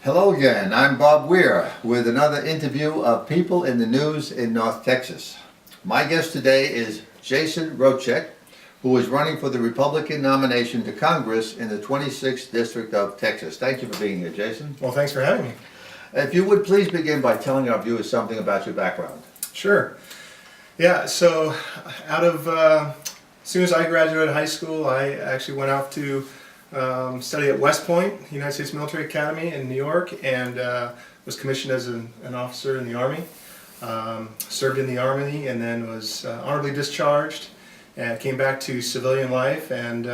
Hello again, I'm Bob Weir with another interview of people in the news in North Texas. My guest today is Jason Mrochek, who is running for the Republican nomination to Congress in the 26th District of Texas. Thank you for being here, Jason. Well, thanks for having me. If you would please begin by telling our viewers something about your background. Sure. Yeah, so as soon as I graduated high school, I actually went off to study at West Point, United States Military Academy in New York, and was commissioned as an officer in the Army. Served in the Army and then was honorably discharged and came back to civilian life. And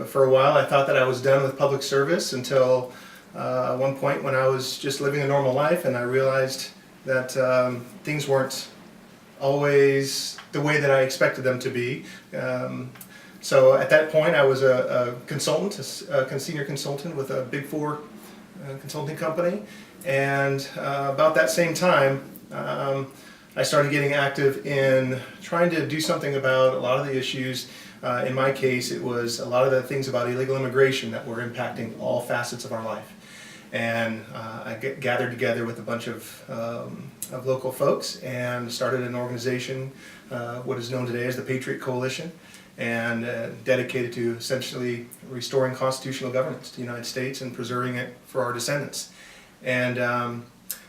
for a while I thought that I was done with public service until one point when I was just living a normal life and I realized that things weren't always the way that I expected them to be. So at that point I was a consultant, a senior consultant with a Big Four consulting company, and about that same time I started getting active in trying to do something about a lot of the issues. In my case, it was a lot of the things about illegal immigration that were impacting all facets of our life. And I gathered together with a bunch of local folks and started an organization, what is known today as the Patriot Coalition, and dedicated to essentially restoring constitutional governance to the United States and preserving it for our descendants. And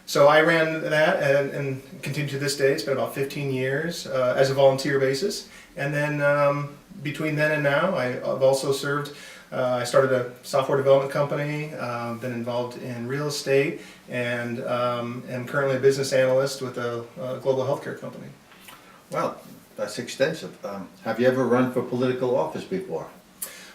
so I ran that and continue to this day. It's been about 15 years as a volunteer basis. And then between then and now, I've also served. I started a software development company, been involved in real estate, and am currently a business analyst with a global healthcare company. Well, that's extensive. Have you ever run for political office before?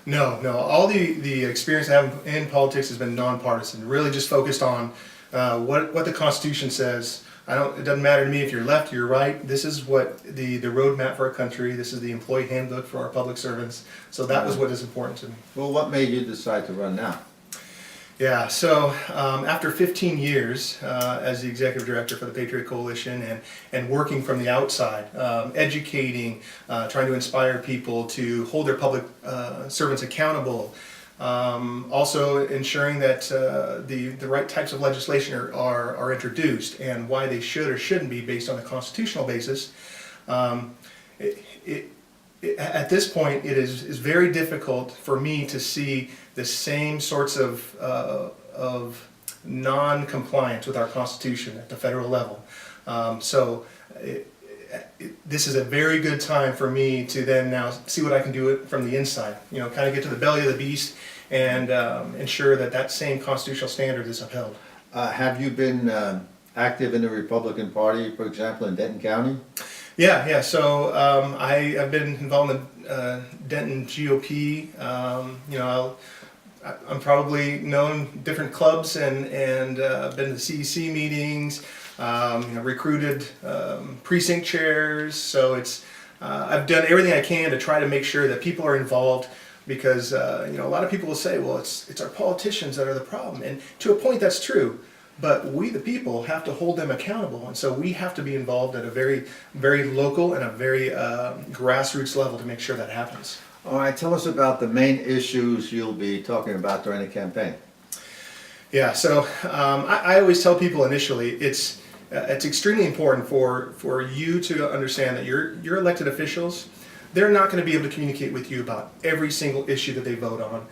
No. All the experience I have in politics has been nonpartisan, really just focused on what the Constitution says. It doesn't matter to me if you're left or you're right. This is what the roadmap for our country. This is the employee handbook for our public servants. So that was what is important to me. Well, what made you decide to run now? Yeah, so after 15 years as the executive director for the Patriot Coalition and working from the outside, educating, trying to inspire people to hold their public servants accountable, also ensuring that the right types of legislation are introduced and why they should or shouldn't be based on a constitutional basis. At this point, it is very difficult for me to see the same sorts of non-compliance with our Constitution at the federal level. This is a very good time for me to then now see what I can do it from the inside. Kind of get to the belly of the beast and ensure that same constitutional standard is upheld. Have you been active in the Republican Party, for example, in Denton County? Yeah. So I have been involved in the Denton GOP. I'm probably known different clubs and been to CEC meetings. Recruited precinct chairs. So I've done everything I can to try to make sure that people are involved, because a lot of people will say, well, it's our politicians that are the problem, and to a point that's true. But we, the people, have to hold them accountable, and so we have to be involved at a very, very local and a very grassroots level to make sure that happens. All right, tell us about the main issues you'll be talking about during the campaign. Yeah, so I always tell people initially it's extremely important for you to understand that your elected officials, they're not going to be able to communicate with you about every single issue that they vote on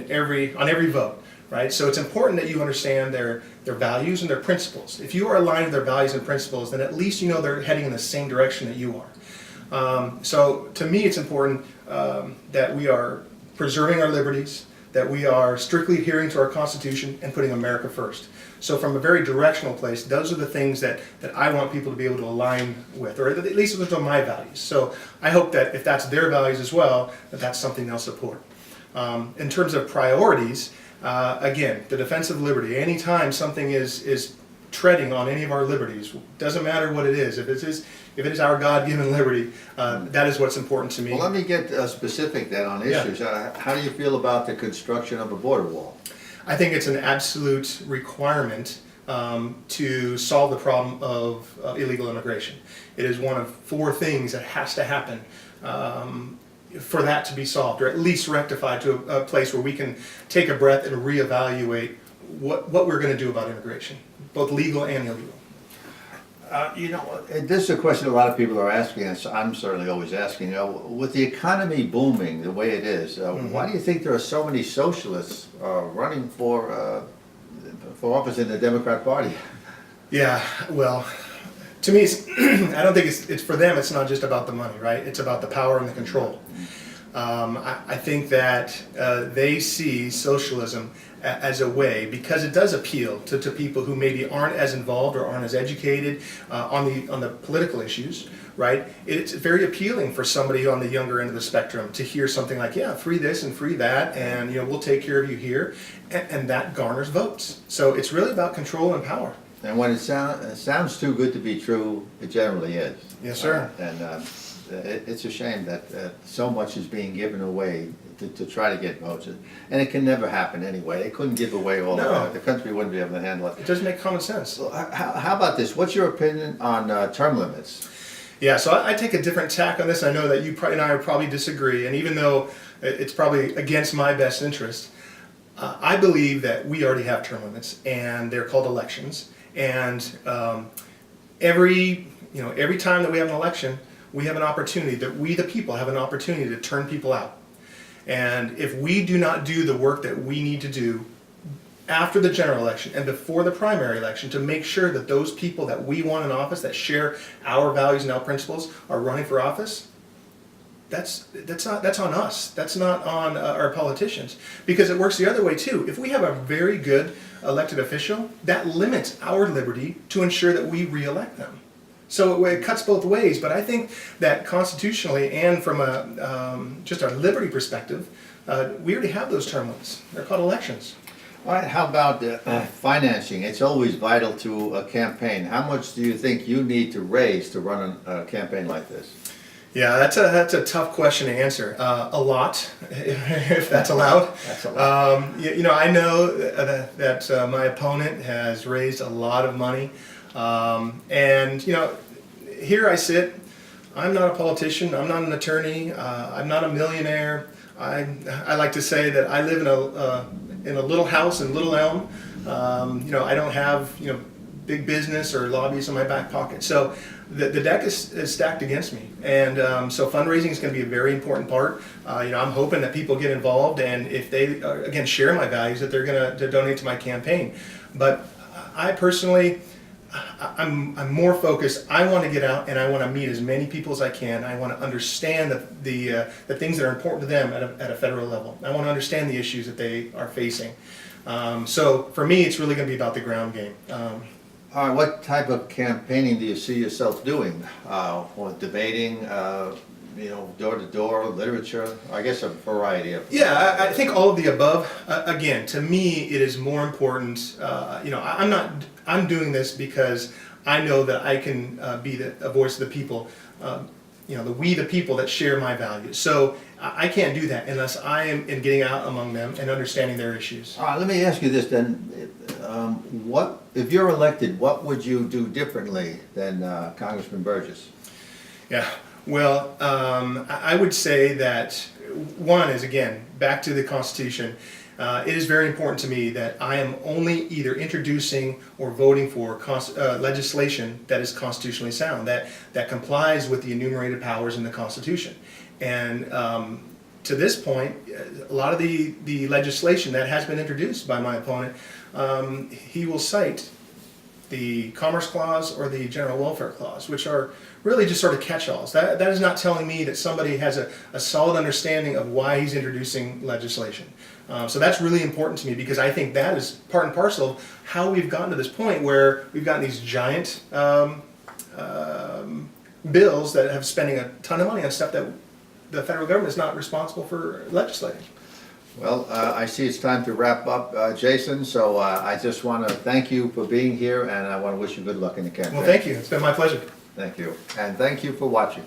every vote. Right? So it's important that you understand their values and their principles. If you are aligned with their values and principles, then at least you know they're heading in the same direction that you are. So to me, it's important that we are preserving our liberties, that we are strictly adhering to our Constitution and putting America first. So from a very directional place, those are the things that I want people to be able to align with, or at least those are my values. So I hope that if that's their values as well, that's something they'll support. In terms of priorities, again, the defense of liberty. Anytime something is treading on any of our liberties, doesn't matter what it is. If it is our God-given liberty, that is what's important to me. Well, let me get specific then on issues. Yeah. How do you feel about the construction of a border wall? I think it's an absolute requirement to solve the problem of illegal immigration. It is one of 4 things that has to happen for that to be solved, or at least rectified to a place where we can take a breath and reevaluate what we're going to do about immigration, both legal and illegal. This is a question a lot of people are asking, and I'm certainly always asking, with the economy booming the way it is, why do you think there are so many socialists running for office in the Democrat Party? Yeah, well, to me, I don't think it's for them. It's not just about the money, right? It's about the power and the control. I think that they see socialism as a way, because it does appeal to people who maybe aren't as involved or aren't as educated on the political issues, right? It's very appealing for somebody on the younger end of the spectrum to hear something like, yeah, free this and free that, and we'll take care of you here, and that garners votes. So it's really about control and power. And when it sounds too good to be true, it generally is. Yes, sir. It's a shame that so much is being given away to try to get votes. And it can never happen anyway. They couldn't give away all of it. The country wouldn't be able to handle it. It doesn't make common sense. So how about this? What's your opinion on term limits? Yeah, so I take a different tack on this. I know that you and I would probably disagree, and even though it's probably against my best interest, I believe that we already have term limits, and they're called elections. And every time that we have an election, we have an opportunity, that we the people have an opportunity to turn people out. And if we do not do the work that we need to do after the general election and before the primary election to make sure that those people that we want in office, that share our values and our principles, are running for office, that's on us. That's not on our politicians, because it works the other way too. If we have a very good elected official, that limits our liberty to ensure that we re-elect them. So it cuts both ways. But I think that constitutionally and from just our liberty perspective, we already have those term limits. They're called elections. All right, how about financing? It's always vital to a campaign. How much do you think you need to raise to run a campaign like this? Yeah, that's a tough question to answer. A lot, if that's allowed. That's a lot. I know that my opponent has raised a lot of money, and here I sit. I'm not a politician. I'm not an attorney. I'm not a millionaire. I like to say that I live in a little house in Little Elm. I don't have big business or lobbyists in my back pocket. So the deck is stacked against me, and so fundraising is going to be a very important part. I'm hoping that people get involved, and if they again share my values, that they're going to donate to my campaign. But I personally, I'm more focused. I want to get out and I want to meet as many people as I can. I want to understand the things that are important to them at a federal level. I want to understand the issues that they are facing. So for me, it's really going to be about the ground game. All right, what type of campaigning do you see yourself doing? Or debating, door-to-door, literature? I guess a variety of... Yeah, I think all of the above. Again, to me, it is more important. I'm doing this because I know that I can be a voice of the people. We the people that share my values. So I can't do that unless I am getting out among them and understanding their issues. All right, let me ask you this then. If you're elected, what would you do differently than Congressman Burgess? Yeah, well, I would say that one is, again, back to the Constitution. It is very important to me that I am only either introducing or voting for legislation that is constitutionally sound, that complies with the enumerated powers in the Constitution. And to this point, a lot of the legislation that has been introduced by my opponent, he will cite the Commerce Clause or the General Welfare Clause, which are really just sort of catch-alls. That is not telling me that somebody has a solid understanding of why he's introducing legislation. So that's really important to me, because I think that is part and parcel of how we've gotten to this point where we've gotten these giant bills that have spending a ton of money on stuff that the federal government is not responsible for legislating. Well, I see it's time to wrap up, Jason, so I just want to thank you for being here, and I want to wish you good luck in the campaign. Well, thank you. It's been my pleasure. Thank you. And thank you for watching.